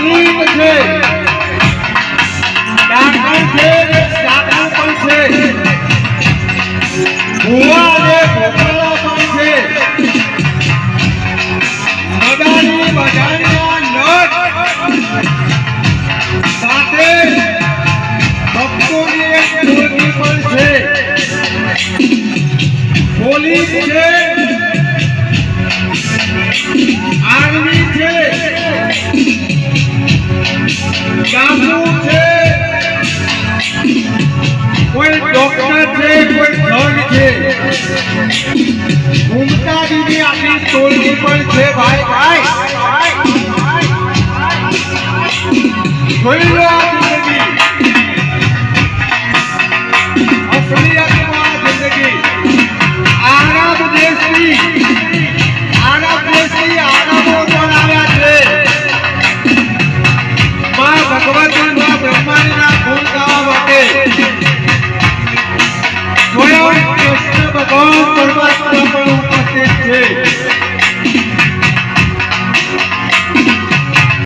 મલિક છે, ડાકણ છે, સાધુ પણ છે, ભુવા અને ભોપાળા પણ છે, મદારી બજારના નટ સાથે ભક્તોની એક ટોળી પણ છે, પોલીસ છે, આર્મી છે, ગામડું છે, કોઈ ડોક્ટર છે, કોઈ ધન છે, ઘૂમતા દીદી આખી ટોળી પણ છે ભાઈ ભાઈ જોઈ લો આ જિંદગી અસલિયતમાં જિંદગી આરબ દેશની આરબો પણ આવ્યા છે માં ભગવતી માં બ્રહ્માંડના ગુણ ગાવા માટે સ્વયં કૃષ્ણ ભગવાન પરમાત્મા